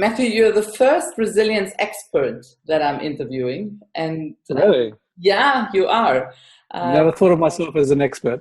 Matthew, you're the first resilience expert that I'm interviewing, and Really? yeah, you are. Never thought of myself as an expert.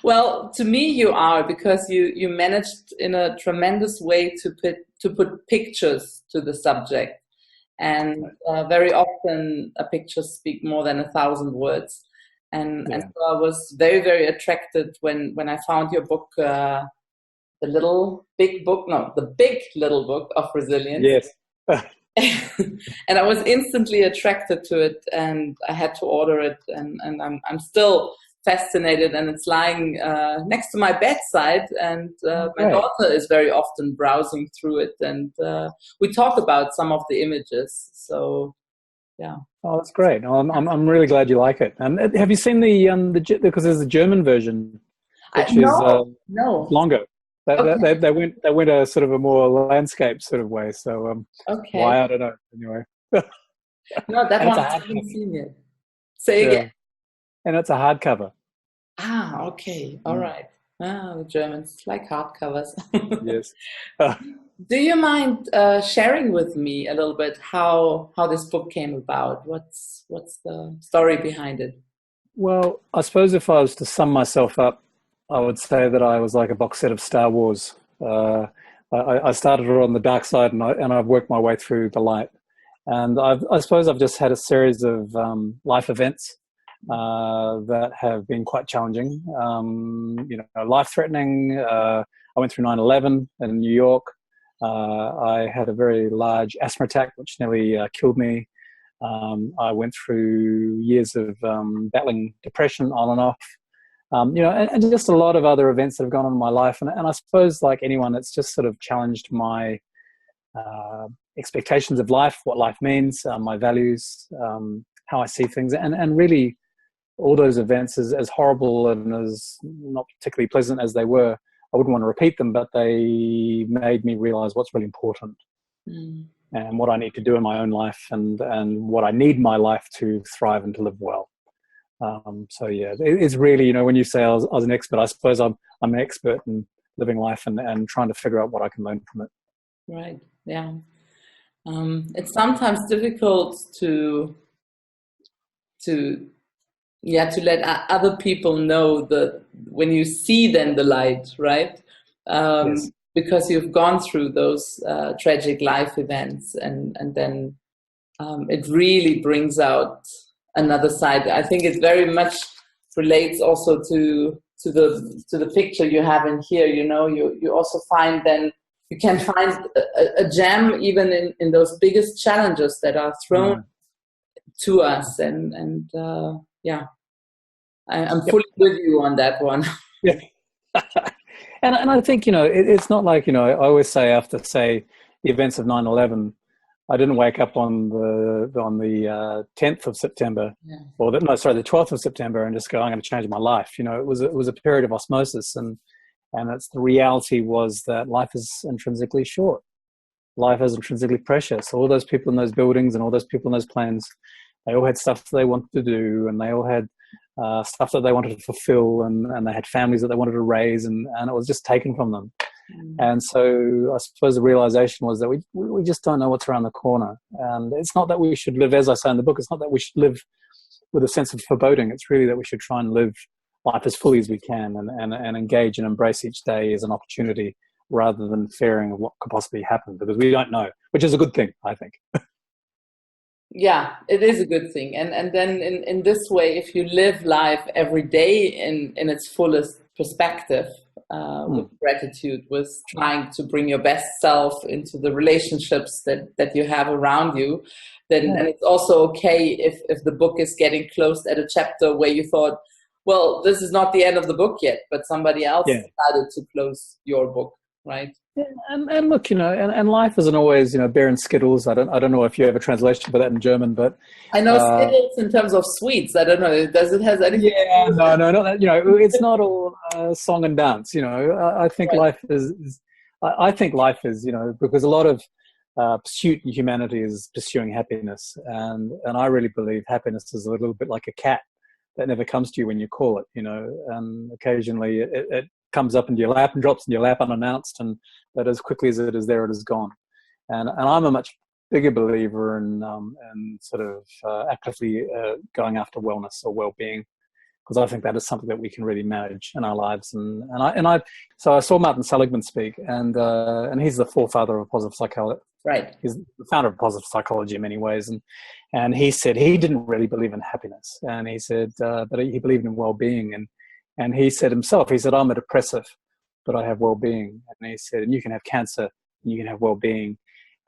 Well, to me, you are because you managed in a tremendous way to put pictures to the subject, and very often a picture speak more than 1,000 words. And Yeah. so I was very, very attracted when I found your book, the little big book, no, the big little book of resilience. Yes. And I was instantly attracted to it, and I had to order it, and I'm still fascinated, and it's lying next to my bedside, and my daughter is very often browsing through it, and we talk about some of the images. So yeah. Oh, that's great. I'm really glad you like it. And have you seen because there's a German version, which is no. longer. Okay. They went a sort of a more landscape sort of way. So Okay. why, I don't know. Anyway. No, that one I haven't seen yet. Say again. And it's a hardcover. Ah, okay. All right. Ah, the Germans like hardcovers. Yes. Do you mind sharing with me a little bit how this book came about? What's the story behind it? Well, I suppose if I was to sum myself up, I would say that I was like a box set of Star Wars. I started on the dark side, and I've worked my way through the light. And I suppose I've just had a series of life events that have been quite challenging. Life-threatening. I went through 9/11 in New York. I had a very large asthma attack, which nearly killed me. I went through years of battling depression on and off. And just a lot of other events that have gone on in my life. And I suppose, like anyone, it's just sort of challenged my expectations of life, what life means, my values, how I see things. And really, all those events, as horrible and as not particularly pleasant as they were, I wouldn't want to repeat them, but they made me realize what's really important and what I need to do in my own life and what I need my life to thrive and to live well. So yeah, it's really, when you say I was an expert, I suppose I'm an expert in living life and trying to figure out what I can learn from it. Right. Yeah. It's sometimes difficult to let other people know when you see then the light, right? Yes. Because you've gone through those tragic life events, and then it really brings out another side. I think it very much relates also to the picture you have in here. You also find then you can find a gem even in those biggest challenges that are thrown to us, and yeah, I'm fully with you on that one. Yeah. And I think, it's not like, I always say after, say, the events of 9/11, I didn't wake up on the 10th of September, or the 12th of September, and just go, I'm going to change my life. It was a period of osmosis, and it's the reality was that life is intrinsically short. Life is intrinsically precious. All those people in those buildings and all those people in those planes, they all had stuff that they wanted to do, and they all had stuff that they wanted to fulfill, and they had families that they wanted to raise, and it was just taken from them. And so I suppose the realization was that we just don't know what's around the corner. And it's not that we should live, as I say in the book, it's not that we should live with a sense of foreboding. It's really that we should try and live life as fully as we can and engage and embrace each day as an opportunity rather than fearing what could possibly happen, because we don't know, which is a good thing, I think. Yeah, it is a good thing. And then in this way, if you live life every day in its fullest perspective, with gratitude, with trying to bring your best self into the relationships that you have around you, then and it's also okay if the book is getting closed at a chapter where you thought, well, this is not the end of the book yet, but somebody else decided to close your book, right? Yeah, and look, and life isn't always, beer and skittles. I don't know if you have a translation for that in German, but I know skittles in terms of sweets. I don't know. Does it has anything? Yeah, no, not that. It's not all song and dance. I think life is. I think life is, because a lot of pursuit in humanity is pursuing happiness, and I really believe happiness is a little bit like a cat that never comes to you when you call it. And occasionally it comes up into your lap and drops in your lap unannounced, and that as quickly as it is there, it is gone. And I'm a much bigger believer in sort of actively going after wellness or well-being, because I think that is something that we can really manage in our lives. So I saw Martin Seligman speak, and he's the forefather of positive psychology. Right. He's the founder of positive psychology in many ways, and he said he didn't really believe in happiness, and he said, but he believed in well-being, and he said himself, he said, I'm a depressive, but I have well-being, and he said, and you can have cancer, and you can have well-being.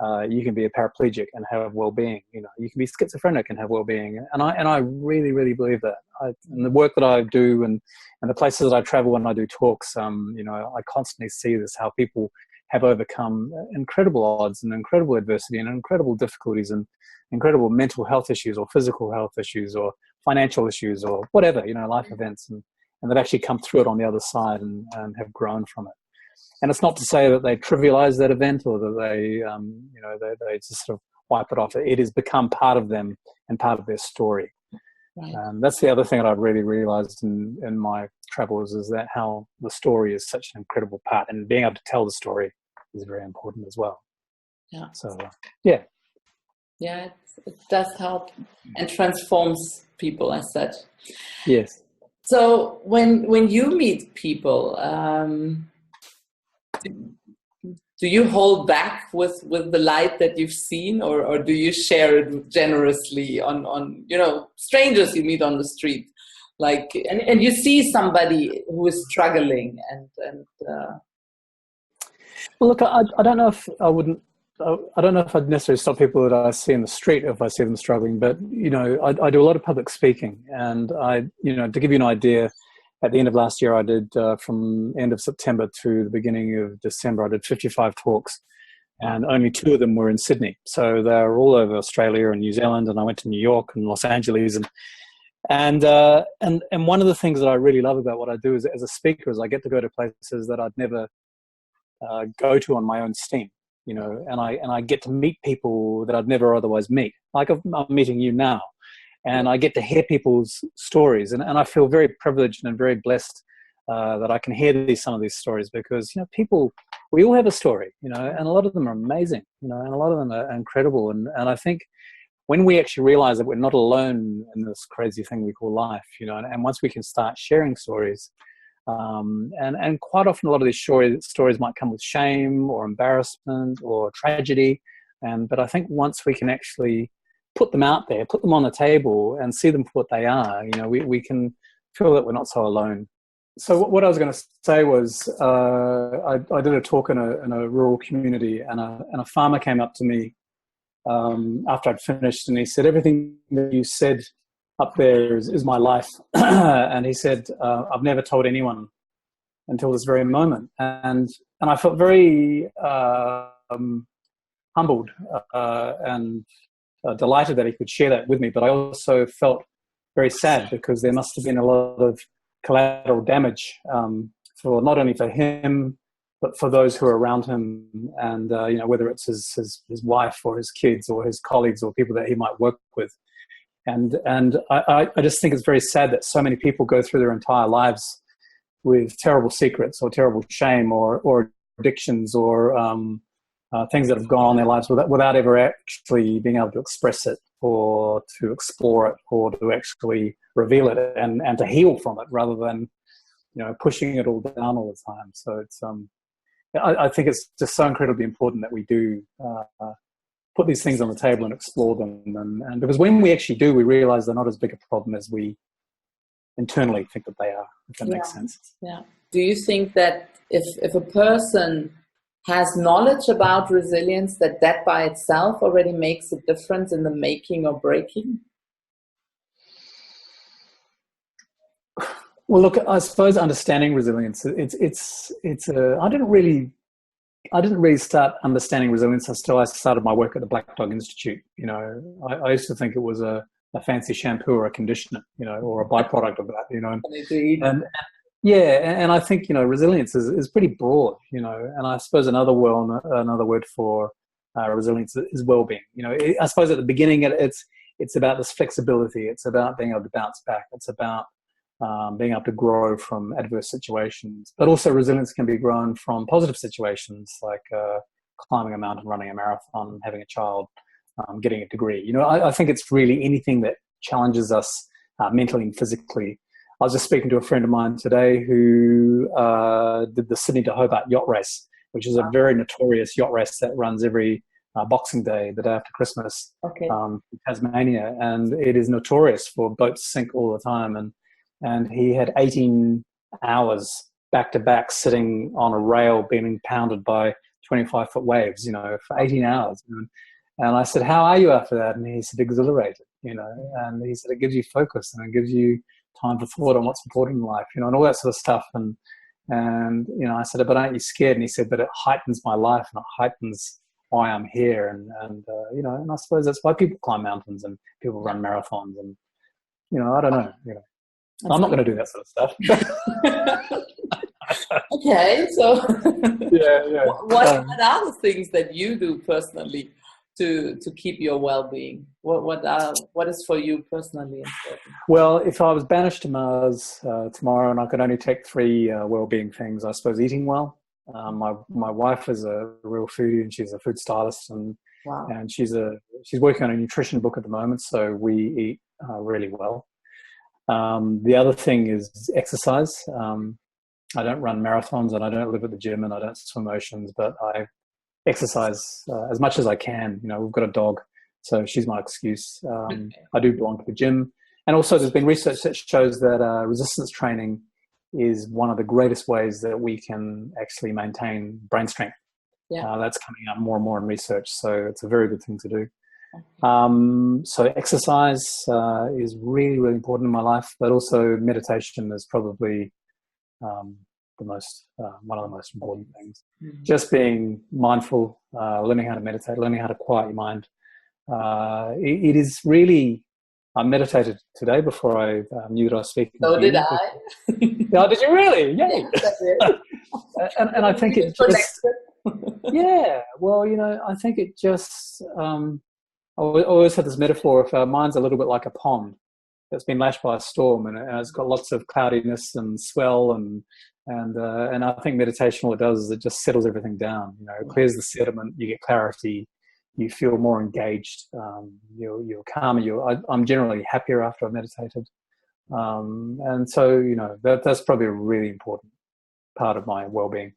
You can be a paraplegic and have well-being. You know, you can be schizophrenic and have well-being. And I really, really believe that. In the work that I do and the places that I travel when I do talks, you know, I constantly see this, how people have overcome incredible odds and incredible adversity and incredible difficulties and incredible mental health issues or physical health issues or financial issues or whatever, you know, life events, and they've actually come through it on the other side and have grown from it. And it's not to say that they trivialize that event or that they, you know, they just sort of wipe it off. It has become part of them and part of their story. Right. That's the other thing that I've really realized in my travels, is that how the story is such an incredible part, and being able to tell the story is very important as well. Yeah. So, yeah. Yeah, it does help and transforms people as such. Yes. So when you meet people, do you hold back with the light that you've seen, or do you share it generously on you know, strangers you meet on the street, like, and you see somebody who is struggling and well, look, I don't know if I wouldn't. I don't know if I'd necessarily stop people that I see in the street if I see them struggling, but you know, I do a lot of public speaking, and you know, to give you an idea, at the end of last year, I did from end of September to the beginning of December, I did 55 talks, and only 2 of them were in Sydney. So they're all over Australia and New Zealand, and I went to New York and Los Angeles, and one of the things that I really love about what I do is, as a speaker, is I get to go to places that I'd never go to on my own steam. You know, and I get to meet people that I'd never otherwise meet. Like I'm meeting you now, and I get to hear people's stories, and I feel very privileged and very blessed that I can hear some of these stories, because, you know, people, we all have a story, you know, and a lot of them are amazing, you know, and a lot of them are incredible, and I think when we actually realize that we're not alone in this crazy thing we call life, you know, and once we can start sharing stories. And quite often a lot of these stories might come with shame or embarrassment or tragedy. But I think once we can actually put them out there, put them on the table and see them for what they are, you know, we can feel that we're not so alone. So what I was going to say was I did a talk in a rural community, and a farmer came up to me after I'd finished, and he said, everything that you said up there is my life. And he said, I've never told anyone until this very moment. And I felt very humbled and delighted that he could share that with me. But I also felt very sad, because there must have been a lot of collateral damage for not only for him, but for those who are around him. And, you know, whether it's his wife or his kids or his colleagues or people that he might work with. And I just think it's very sad that so many people go through their entire lives with terrible secrets or terrible shame or addictions or things that have gone on in their lives without ever actually being able to express it or to explore it or to actually reveal it and to heal from it, rather than, you know, pushing it all down all the time. So it's I think it's just so incredibly important that we do put these things on the table and explore them, and because when we actually do, we realize they're not as big a problem as we internally think that they are, if that makes sense. Yeah. Do you think that if a person has knowledge about resilience, that by itself already makes a difference in the making or breaking? Well, look, I suppose understanding resilience, I didn't really start understanding resilience until I started my work at the Black Dog Institute. You know, I used to think it was a fancy shampoo or a conditioner, you know, or a byproduct of that, you know. And I think, you know, resilience is pretty broad, you know, and I suppose another word for resilience is well-being. You know, I suppose at the beginning it's about this flexibility. It's about being able to bounce back. It's about being able to grow from adverse situations. But also resilience can be grown from positive situations like climbing a mountain, running a marathon, having a child, getting a degree. You know, I think it's really anything that challenges us mentally and physically. I was just speaking to a friend of mine today who did the Sydney to Hobart yacht race, which is a very notorious yacht race that runs every Boxing Day, the day after Christmas, in Tasmania. And it is notorious for boats sink all the time. And he had 18 hours back to back sitting on a rail being pounded by 25-foot waves, you know, for 18 hours. And I said, how are you after that? And he said, exhilarated, you know, and he said, it gives you focus and it gives you time for thought on what's important in life, you know, and all that sort of stuff. And you know, I said, but aren't you scared? And he said, but it heightens my life and it heightens why I'm here. And you know, and I suppose that's why people climb mountains and people run marathons. And, you know, I don't know, you know, I'm not going to do that sort of stuff. Okay, so yeah. What are the things that you do personally to keep your well-being? What is for you personally important? Well, if I was banished to Mars tomorrow and I could only take 3 well-being things, I suppose eating well. My wife is a real foodie and she's a food stylist, and she's working on a nutrition book at the moment, so we eat really well. The other thing is exercise. I don't run marathons and I don't live at the gym and I don't swim oceans, but I exercise as much as I can. You know, we've got a dog, so she's my excuse. I do belong to the gym. And also there's been research that shows that resistance training is one of the greatest ways that we can actually maintain brain strength. That's coming up more and more in research, so it's a very good thing to do. So exercise is really, really important in my life, but also meditation is probably one of the most important things. Just being mindful, learning how to meditate, learning how to quiet your mind. It is really, I meditated today before I knew that I was speaking. So did I. Oh, did you really? Yay. and I think it just, yeah, well, you know, I think it just, I always had this metaphor of our mind's a little bit like a pond that's been lashed by a storm, and it's got lots of cloudiness and swell, and I think meditation, what it does is it just settles everything down. You know, it clears the sediment, you get clarity, you feel more engaged, you're calmer. I'm generally happier after I've meditated, and so, you know, that's probably a really important part of my well-being.